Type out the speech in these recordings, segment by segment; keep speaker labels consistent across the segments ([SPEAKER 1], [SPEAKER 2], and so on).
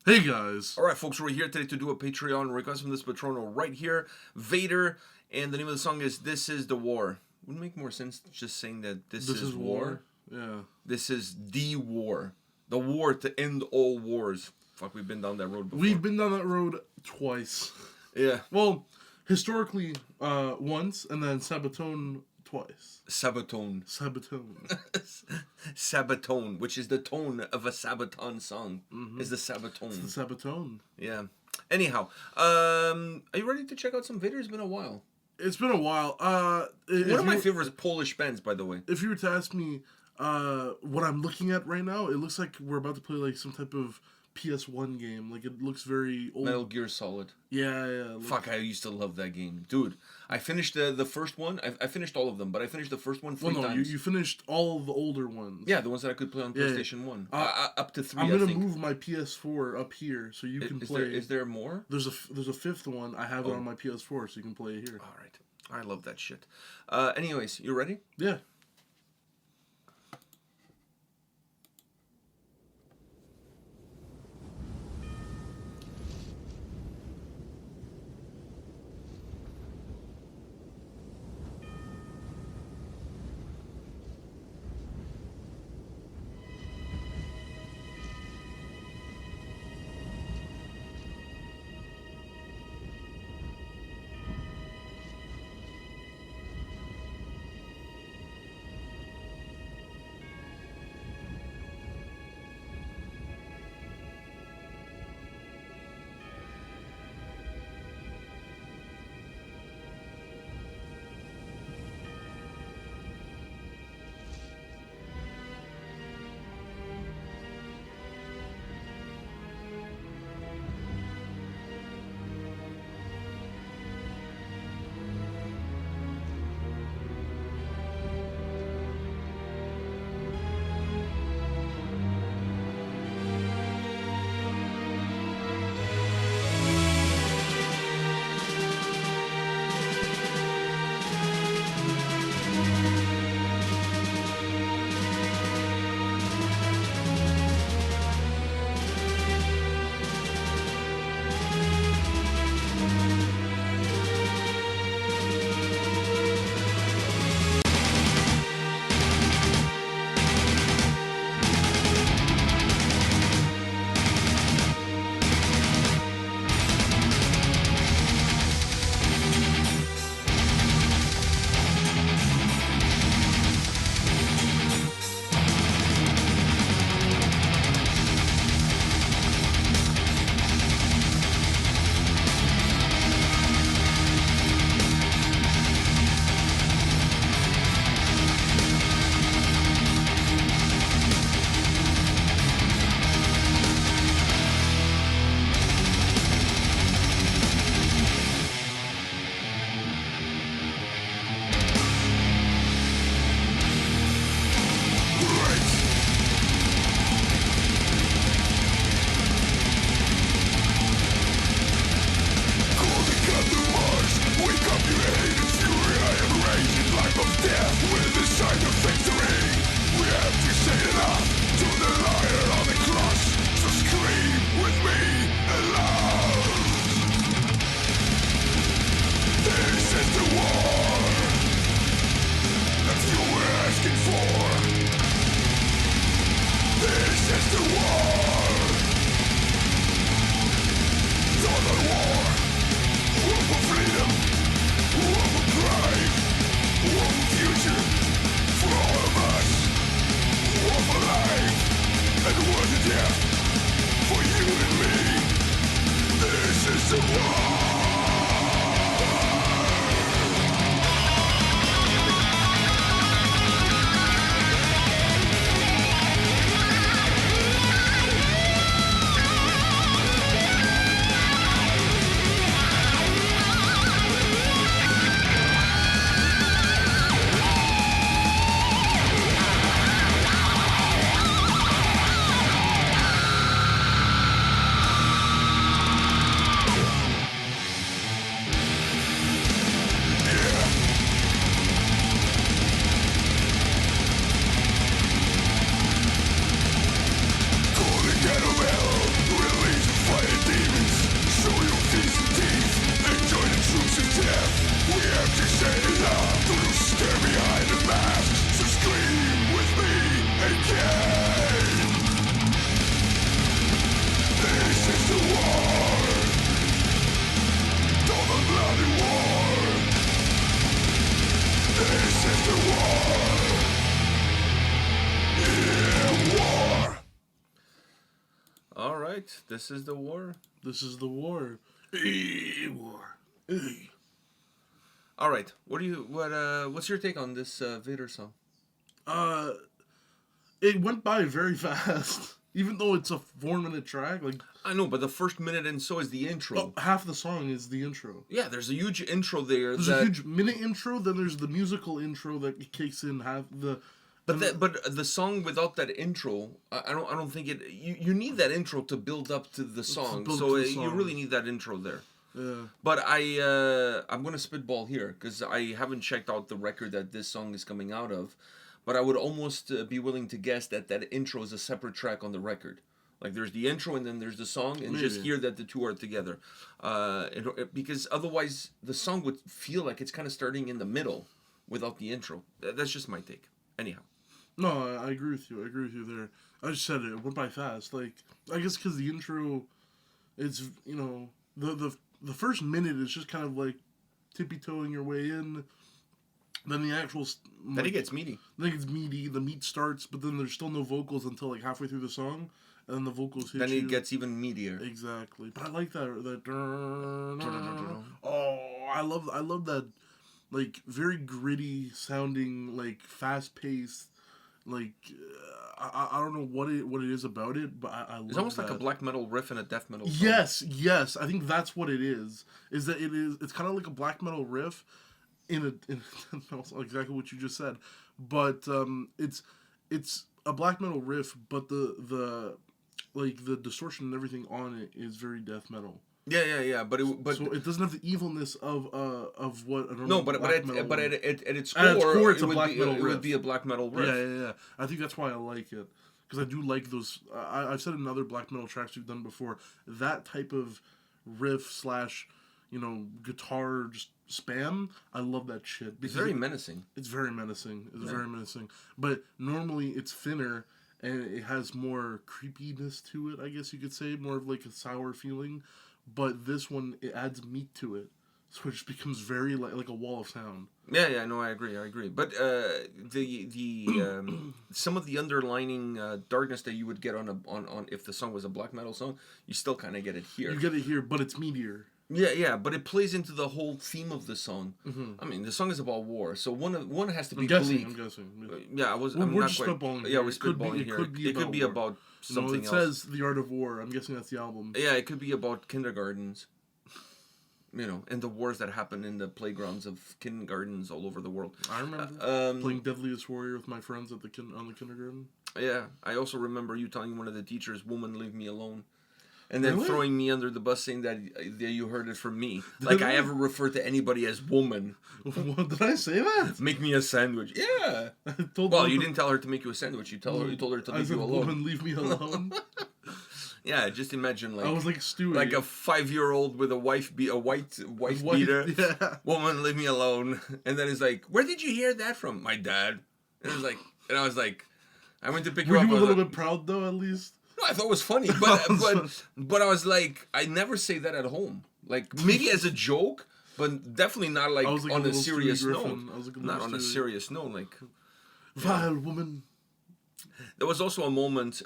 [SPEAKER 1] Hey guys.
[SPEAKER 2] Alright, folks, we're here today to do a Patreon request from this Patrono right here, Vader, and the name of the song is This Is the War. Wouldn't make more sense just saying that this is war.
[SPEAKER 1] Yeah.
[SPEAKER 2] This is the war. The war to end all wars. Fuck, we've been down that road before.
[SPEAKER 1] We've been down that road twice.
[SPEAKER 2] Yeah.
[SPEAKER 1] Well, historically, once, and then Sabatone twice.
[SPEAKER 2] Sabatone.
[SPEAKER 1] Sabatone.
[SPEAKER 2] Sabatone, which is the tone of a Sabaton song, is the Sabatone.
[SPEAKER 1] It's the Sabatone.
[SPEAKER 2] Yeah. Anyhow, are you ready to check out some Vader? It's been a while.
[SPEAKER 1] It's been a while.
[SPEAKER 2] One of my favorite Polish bands, by the way.
[SPEAKER 1] If you were to ask me what I'm looking at right now, it looks like we're about to play like some type of PS1 game. Like, it looks very old.
[SPEAKER 2] Metal Gear Solid.
[SPEAKER 1] Yeah.
[SPEAKER 2] Fuck, I used to love that game. Dude, I finished the first one. I finished all of them, but I finished the first one three times.
[SPEAKER 1] You finished all of the older ones.
[SPEAKER 2] Yeah, the ones that I could play on PlayStation 1. Up to 3,
[SPEAKER 1] I'm going to move my PS4 up here so you can play.
[SPEAKER 2] Is there more?
[SPEAKER 1] There's a fifth one. I have it on my PS4 so you can play it here.
[SPEAKER 2] All right. I love that shit. Anyways, you ready?
[SPEAKER 1] Yeah.
[SPEAKER 2] All right, this is the war.
[SPEAKER 1] This is the war. War.
[SPEAKER 2] All right, what's your take on this Vader song?
[SPEAKER 1] It went by very fast. Even though it's a 4-minute track, like
[SPEAKER 2] I know, but the first minute and so is the intro.
[SPEAKER 1] half the song is the intro.
[SPEAKER 2] Yeah, there's a huge intro there.
[SPEAKER 1] There's a huge minute intro. Then there's the musical intro that kicks in half the.
[SPEAKER 2] But the song without that intro, I don't think it. You need that intro to build up to the song. So you really need that intro there.
[SPEAKER 1] Yeah.
[SPEAKER 2] But I'm gonna spitball here because I haven't checked out the record that this song is coming out of. But I would almost be willing to guess that intro is a separate track on the record. Like there's the intro and then there's the song, and just hear that the two are together. Because otherwise the song would feel like it's kind of starting in the middle without the intro. That's just my take. Anyhow.
[SPEAKER 1] No, I agree with you. I agree with you there. I just said it went by fast. Like I guess because the intro, it's the first minute is just kind of like tippy-toeing your way in. Then the actual...
[SPEAKER 2] Then it gets meaty.
[SPEAKER 1] Then it gets meaty. The meat starts, but then there's still no vocals until like halfway through the song. And then the vocals hit
[SPEAKER 2] Then
[SPEAKER 1] you.
[SPEAKER 2] it gets even meatier.
[SPEAKER 1] Exactly. But I like that... Oh, I love that, like, very gritty sounding, like, fast-paced, like... I don't know what it is about it, but I love it.
[SPEAKER 2] It's almost like a black metal riff and a death metal song.
[SPEAKER 1] Yes. I think that's what it is. Is that it's kind of like a black metal riff... In exactly what you just said, but it's a black metal riff, but the distortion and everything on it is very death metal.
[SPEAKER 2] Yeah. But
[SPEAKER 1] so it doesn't have the evilness of what a normal
[SPEAKER 2] no, but at its core, it's a black metal riff. It would be a black metal riff.
[SPEAKER 1] Yeah. I think that's why I like it, because I do like those. I've said in other black metal tracks we've done before, that type of riff / guitar just spam. I love that shit.
[SPEAKER 2] It's very menacing.
[SPEAKER 1] It's very menacing. Very menacing. But normally it's thinner and it has more creepiness to it, I guess you could say. More of like a sour feeling. But this one, it adds meat to it. So it just becomes very like a wall of sound.
[SPEAKER 2] Yeah, no, I agree. But the some of the underlining darkness that you would get on if the song was a black metal song, you still kind of get it here.
[SPEAKER 1] You get it here, but it's meatier.
[SPEAKER 2] Yeah, but it plays into the whole theme of the song. Mm-hmm. I mean, the song is about war, so one has to be bleak.
[SPEAKER 1] I'm guessing.
[SPEAKER 2] Yeah, we're
[SPEAKER 1] not just spitballing.
[SPEAKER 2] Yeah, we're spitballing here. It could be about something else.
[SPEAKER 1] It says The Art of War. I'm guessing that's the album.
[SPEAKER 2] Yeah, it could be about kindergartens. And the wars that happen in the playgrounds of kindergartens all over the world.
[SPEAKER 1] I remember playing Deadliest Warrior with my friends on the kindergarten.
[SPEAKER 2] Yeah, I also remember you telling one of the teachers, "Woman, leave me alone." And then throwing me under the bus, saying that you heard it from me. Like I ever refer to anybody as woman.
[SPEAKER 1] What, did I say that?
[SPEAKER 2] Make me a sandwich. Yeah. You didn't tell her to make you a sandwich. You told her to leave you alone.
[SPEAKER 1] Woman, leave me alone.
[SPEAKER 2] Yeah, just imagine like
[SPEAKER 1] I was like Stewie.
[SPEAKER 2] Like a 5-year-old with a white beater. Yeah. Woman, leave me alone. And then it's like, where did you hear that from? My dad. And I was like, I went to pick her up.
[SPEAKER 1] Were you a little bit proud though, at least?
[SPEAKER 2] No, I thought it was funny, but I was like, I never say that at home. Like maybe as a joke, but definitely not like on a serious note. Not on a serious note, like
[SPEAKER 1] vile woman.
[SPEAKER 2] There was also a moment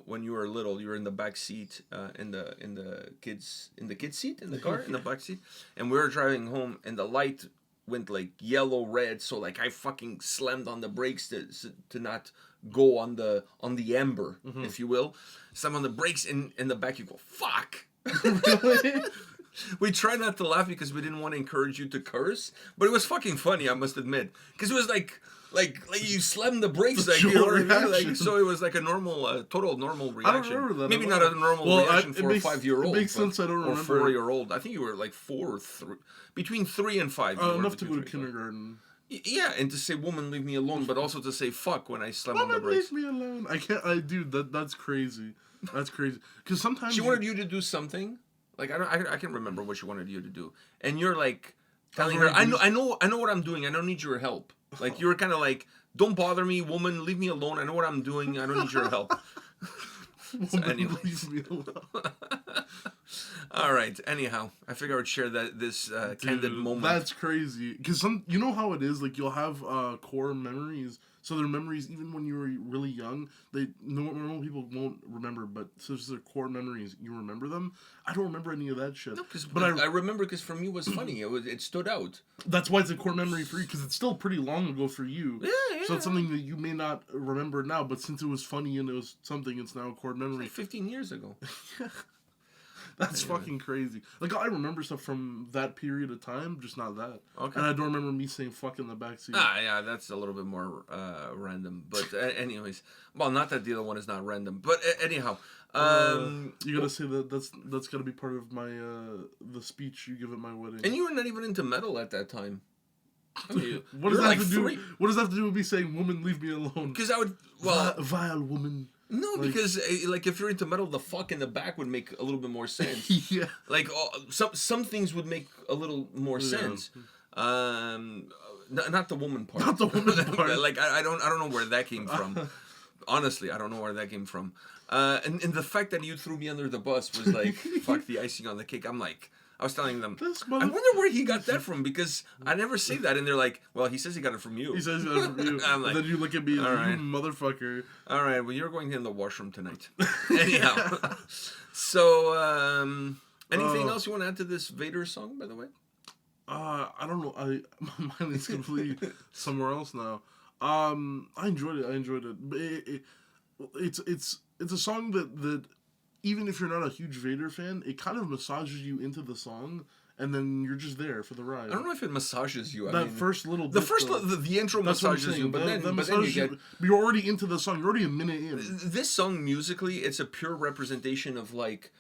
[SPEAKER 2] when you were little. You were in the back seat, in the kids seat in the car, in the back seat, and we were driving home, and the light went like yellow red. So like I fucking slammed on the brakes to not go on the ember, if you will. Slam on the brakes, and in the back you go, fuck.
[SPEAKER 1] Really?
[SPEAKER 2] We tried not to laugh because we didn't want to encourage you to curse, but it was fucking funny, I must admit, because it was like you slammed the brakes, like, so it was like a normal, total normal reaction.
[SPEAKER 1] I don't remember that.
[SPEAKER 2] Maybe not a normal reaction for a 5-year-old.
[SPEAKER 1] It makes sense. I don't remember.
[SPEAKER 2] Or 4-year-old. I think you were like 4 or 3, between 3 and 5.
[SPEAKER 1] Enough to go to kindergarten.
[SPEAKER 2] Yeah, and to say "woman, leave me alone," but also to say "fuck" when I slam on the brakes.
[SPEAKER 1] Leave me alone. I can't. Dude, that's crazy. That's crazy. Because sometimes
[SPEAKER 2] she wanted you to do something. Like I can't remember what she wanted you to do, and you're like telling her, "I know what I'm doing. I don't need your help." Like you were kind of like, "Don't bother me, woman. Leave me alone. I know what I'm doing. I don't need your help." So
[SPEAKER 1] leave me alone.
[SPEAKER 2] All right. Anyhow, I figure I'd share this candid moment.
[SPEAKER 1] That's crazy. Because you know how it is. Like you'll have core memories. So their memories, even when you were really young, normal people won't remember. But since they're core memories, you remember them. I don't remember any of that shit.
[SPEAKER 2] No,
[SPEAKER 1] but
[SPEAKER 2] I remember because for me it was funny. It stood out.
[SPEAKER 1] That's why it's a core memory for you, because it's still pretty long ago for you.
[SPEAKER 2] Yeah.
[SPEAKER 1] So it's something that you may not remember now, but since it was funny and it was something, it's now a core memory.
[SPEAKER 2] Like 15 years ago.
[SPEAKER 1] That's fucking crazy. Like, I remember stuff from that period of time, just not that.
[SPEAKER 2] Okay.
[SPEAKER 1] And I don't remember me saying fuck in the backseat.
[SPEAKER 2] Yeah, that's a little bit more random. But anyways, well, not that the other one is not random. But anyhow,
[SPEAKER 1] you gotta say that's gotta be part of my the speech you give at my wedding.
[SPEAKER 2] And you were not even into metal at that time. I mean,
[SPEAKER 1] what does that have to do? What does that have to do with me saying, "Woman, leave me alone"?
[SPEAKER 2] Because I would,
[SPEAKER 1] vile woman.
[SPEAKER 2] No, because like if you're into metal, the fuck in the back would make a little bit more sense.
[SPEAKER 1] Yeah.
[SPEAKER 2] Like some things would make a little more sense. Not the woman part.
[SPEAKER 1] Not the woman part.
[SPEAKER 2] Like I don't know where that came from. Honestly, I don't know where that came from. And the fact that you threw me under the bus was like fuck the icing on the cake. I was telling them, I wonder where he got that from, because I never say that, and they're like, well, he says he got it from you.
[SPEAKER 1] He says he got it from you. I'm like, and then you look at me like, you motherfucker.
[SPEAKER 2] All right, well, you're going in the washroom tonight. Anyhow. So, anything else you want to add to this Vader song, by the way?
[SPEAKER 1] I don't know. My mind is completely somewhere else now. I enjoyed it. It's a song that even if you're not a huge Vader fan, it kind of massages you into the song, and then you're just there for the ride.
[SPEAKER 2] I don't know if it massages you.
[SPEAKER 1] The
[SPEAKER 2] intro massages you, but then you get...
[SPEAKER 1] You're already into the song. You're already a minute in.
[SPEAKER 2] This song, musically, it's a pure representation of, like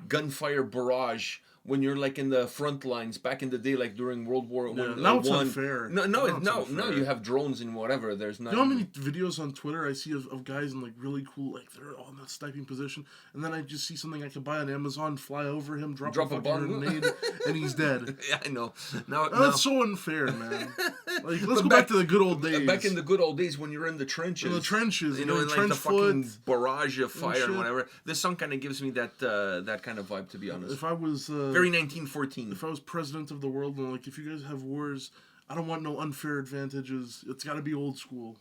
[SPEAKER 2] gunfire barrage when you're, like, in the front lines back in the day, like, during World War I.
[SPEAKER 1] Now it's unfair.
[SPEAKER 2] No, you have drones and whatever. There's not...
[SPEAKER 1] You know how many videos on Twitter I see of guys in, like, really cool, like, they're all in that sniping position, and then I just see something I can buy on Amazon, fly over him, drop a fucking grenade, and he's dead.
[SPEAKER 2] Yeah, I know.
[SPEAKER 1] That's so unfair, man. Like, let's go back to the good old days.
[SPEAKER 2] Back in the good old days when you're in the trenches.
[SPEAKER 1] In the trenches.
[SPEAKER 2] You know, in, like, the fucking barrage of fire and whatever. This song kind of gives me that kind of vibe, to be honest.
[SPEAKER 1] If I was...
[SPEAKER 2] very 1914.
[SPEAKER 1] If I was president of the world, and like, if you guys have wars, I don't want no unfair advantages. It's got to be old school.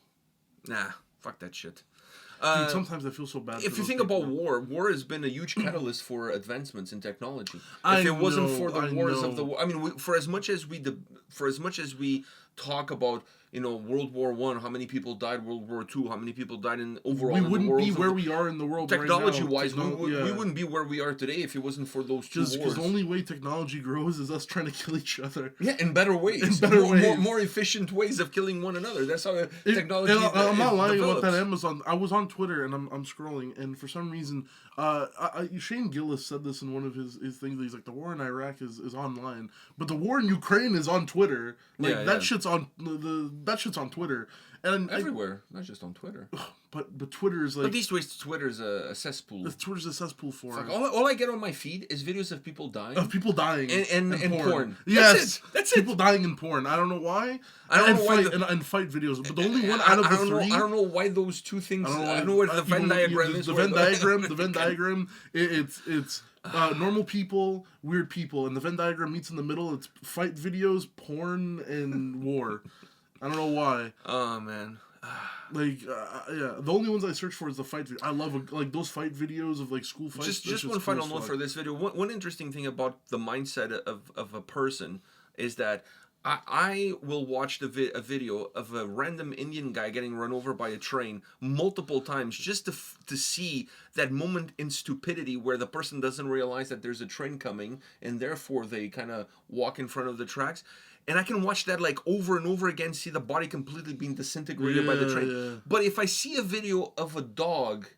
[SPEAKER 2] Nah, fuck that shit.
[SPEAKER 1] Dude, sometimes I feel so bad.
[SPEAKER 2] If you think about war has been a huge catalyst for advancements in technology. If it wasn't for the wars of the war, I mean, for as much as we talk about, you know, World War I, how many people died, World War II, how many people died in overall in the world. We wouldn't
[SPEAKER 1] be where we are in the world
[SPEAKER 2] technology-wise. We wouldn't be where we are today if it wasn't for those two wars.
[SPEAKER 1] Because the only way technology grows is us trying to kill each other.
[SPEAKER 2] Yeah, in better ways. More efficient ways of killing one another. That's how technology
[SPEAKER 1] I'm not lying
[SPEAKER 2] develops.
[SPEAKER 1] about that Amazon. I was on Twitter and I'm scrolling, and for some reason, Shane Gillis said this in one of his things. He's like, the war in Iraq is online, but the war in Ukraine is on Twitter. Like that shit's on that shit's on Twitter. And
[SPEAKER 2] everywhere, not just on Twitter.
[SPEAKER 1] But Twitter is like...
[SPEAKER 2] But these days, Twitter's a cesspool.
[SPEAKER 1] Twitter's a cesspool for it.
[SPEAKER 2] All I get on my feed is videos of people dying. And porn.
[SPEAKER 1] Yes.
[SPEAKER 2] That's it.
[SPEAKER 1] People dying in porn. I don't know why. And fight videos. But the only one out of the three...
[SPEAKER 2] I don't know why those two things... I don't know what the Venn diagram is.
[SPEAKER 1] The Venn diagram, it's normal people, weird people. And the Venn diagram meets in the middle. It's fight videos, porn, and war. I don't know why.
[SPEAKER 2] Oh, man.
[SPEAKER 1] Like, yeah, the only ones I search for is the fight video. I love, like, those fight videos of, like, school fights.
[SPEAKER 2] Just one final note for this video. One interesting thing about the mindset of a person is that I will watch a video of a random Indian guy getting run over by a train multiple times just to see that moment in stupidity where the person doesn't realize that there's a train coming and therefore they kind of walk in front of the tracks. And I can watch that like over and over again, see the body completely being disintegrated by the train. Yeah. But if I see a video of a dog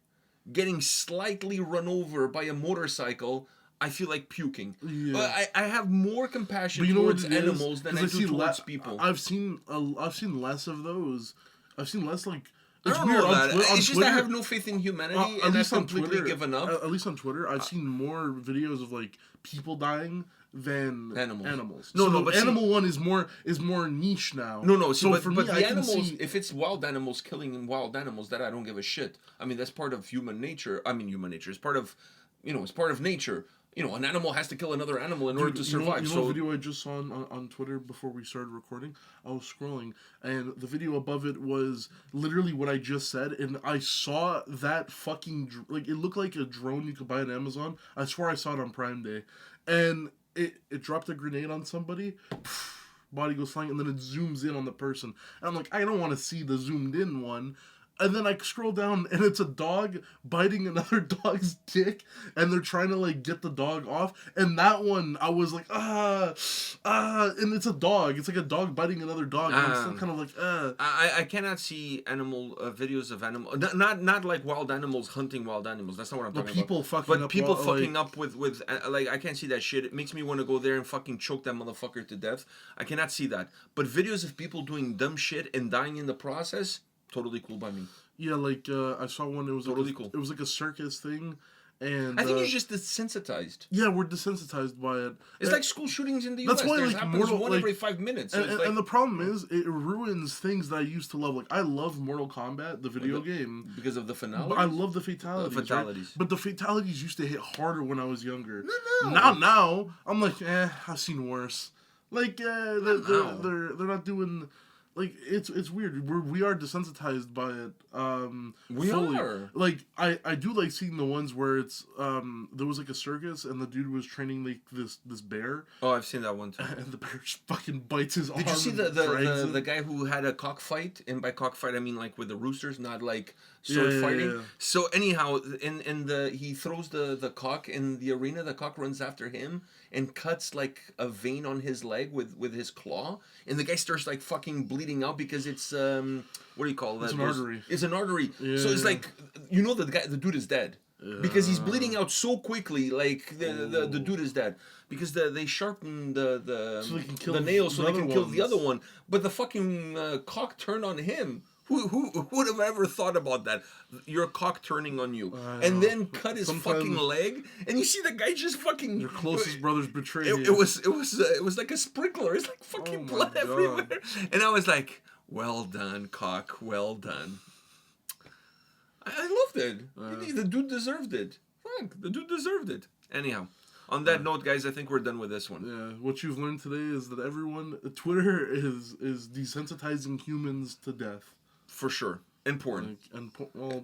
[SPEAKER 2] getting slightly run over by a motorcycle, I feel like puking. Yeah. I have more compassion towards animals than I do towards people.
[SPEAKER 1] I've seen less of those. I've seen less like...
[SPEAKER 2] It's weird. It's just I have no faith in humanity, and I've completely given up.
[SPEAKER 1] At least on Twitter, I've seen more videos of like people dying than animals.
[SPEAKER 2] But
[SPEAKER 1] animal one is more niche now.
[SPEAKER 2] But the animals, if it's wild animals killing wild animals, that I don't give a shit. I mean, that's part of human nature. It's part of, it's part of nature. an animal has to kill another animal in order to survive.
[SPEAKER 1] You know a video I just saw on Twitter before we started recording? I was scrolling, and the video above it was literally what I just said, and I saw that fucking... Like, it looked like a drone you could buy on Amazon. I swear I saw it on Prime Day. And it dropped a grenade on somebody, body goes flying, and then it zooms in on the person. And I'm like, I don't want to see the zoomed in one. And then I scroll down, and it's a dog biting another dog's dick, and they're trying to, like, get the dog off. And that one, I was like, and it's a dog. It's like a dog biting another dog. And I'm still kind of like,
[SPEAKER 2] I cannot see animal videos of animal, not like wild animals hunting wild animals. That's not what I'm talking about. But people fucking up with like, I can't see that shit. It makes me want to go there and fucking choke that motherfucker to death. I cannot see that. But videos of people doing dumb shit and dying in the process. Totally cool by me.
[SPEAKER 1] Yeah, like, I saw one, it was
[SPEAKER 2] totally
[SPEAKER 1] like
[SPEAKER 2] cool.
[SPEAKER 1] It was like a circus thing, and...
[SPEAKER 2] I think you're just desensitized.
[SPEAKER 1] Yeah, we're desensitized by it.
[SPEAKER 2] It's like school shootings in the US.
[SPEAKER 1] That's why,
[SPEAKER 2] There's
[SPEAKER 1] like,
[SPEAKER 2] happens one every 5 minutes.
[SPEAKER 1] And the problem is, it ruins things that I used to love. Like, I love Mortal Kombat, the video game.
[SPEAKER 2] Because of the finale?
[SPEAKER 1] But I love the fatalities. Right? But the fatalities used to hit harder when I was younger.
[SPEAKER 2] No.
[SPEAKER 1] Now, I'm like, I've seen worse. Like, they're not doing... Like, it's weird. We are desensitized by it.
[SPEAKER 2] We
[SPEAKER 1] fully.
[SPEAKER 2] are.
[SPEAKER 1] Like, I do like seeing the ones where it's there was like a circus and the dude was training like this bear.
[SPEAKER 2] Oh, I've seen that one too.
[SPEAKER 1] And the bear just fucking bites his arm.
[SPEAKER 2] Did you see the guy who had a cockfight? And by cockfight I mean like with the roosters, not like sword fighting. Yeah. So anyhow, he throws the cock in the arena. The cock runs after him and cuts like a vein on his leg with his claw, and the guy starts like fucking bleeding out because it's what do you call that?
[SPEAKER 1] It's an artery.
[SPEAKER 2] It's an artery.
[SPEAKER 1] Yeah.
[SPEAKER 2] So it's like, the dude is dead. Yeah. Because he's bleeding out so quickly, like the dude is dead. Because they sharpen the nails so they can kill the other one. But the fucking cock turned on him. Who would have ever thought about that? Your cock turning on you, and then cut his fucking leg, and you see the guy just fucking.
[SPEAKER 1] Your closest brother's betrayed you.
[SPEAKER 2] It was like a sprinkler. It's like fucking blood everywhere, and I was like, "Well done, cock. Well done." I loved it. The dude deserved it. Fuck, the dude deserved it. Anyhow. On that note, guys, I think we're done with this one.
[SPEAKER 1] Yeah, what you've learned today is that Twitter is desensitizing humans to death.
[SPEAKER 2] For sure. And porn.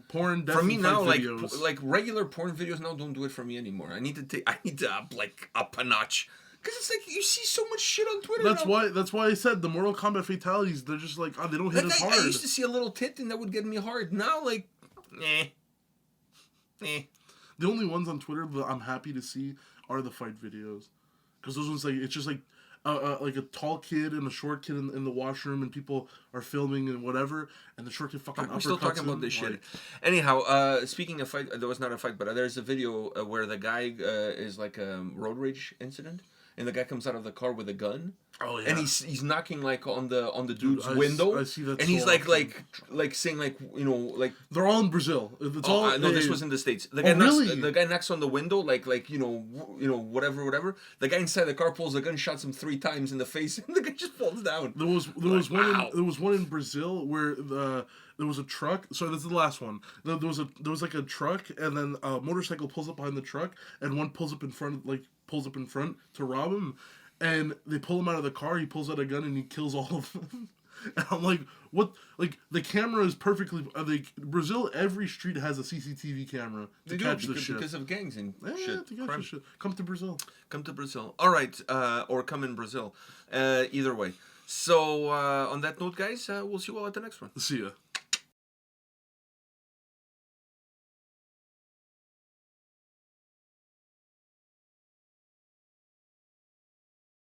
[SPEAKER 1] Porn.
[SPEAKER 2] For me now, like regular porn videos now don't do it for me anymore. I need to up a notch. Because it's like you see so much shit on Twitter.
[SPEAKER 1] That's why I said the Mortal Kombat fatalities. They're just like, they don't hit as hard.
[SPEAKER 2] I used to see a little tit and that would get me hard. Now like,
[SPEAKER 1] The only ones on Twitter that I'm happy to see are the fight videos, because those ones it's just like a tall kid and a short kid in the washroom, and people are filming and whatever, and the short kid fucking uppercuts.
[SPEAKER 2] We're still talking about this shit. Anyhow, speaking of fight, there was not a fight, but there's a video where the guy is like a road rage incident, and the guy comes out of the car with a gun.
[SPEAKER 1] Oh yeah.
[SPEAKER 2] And he's knocking like on the dude's window.
[SPEAKER 1] I see that.
[SPEAKER 2] And he's like saying like
[SPEAKER 1] they're all in Brazil. It's all.
[SPEAKER 2] No, this was in the States. The guy knocks on the window like whatever. The guy inside the car pulls the gun, shoots him 3 times in the face, and the guy just falls down.
[SPEAKER 1] There was one in Brazil where there was a truck. Sorry, this is the last one. There was like a truck, and then a motorcycle pulls up behind the truck, and one pulls up in front to rob him. And they pull him out of the car, he pulls out a gun, and he kills all of them. And I'm like, what? Like, the camera is perfectly... Brazil, every street has a CCTV camera to catch this shit.
[SPEAKER 2] Because of gangs and shit.
[SPEAKER 1] To catch shit. Come to Brazil.
[SPEAKER 2] Come to Brazil. All right. Or come in Brazil. Either way. So, on that note, guys, we'll see you all at the next one.
[SPEAKER 1] See ya.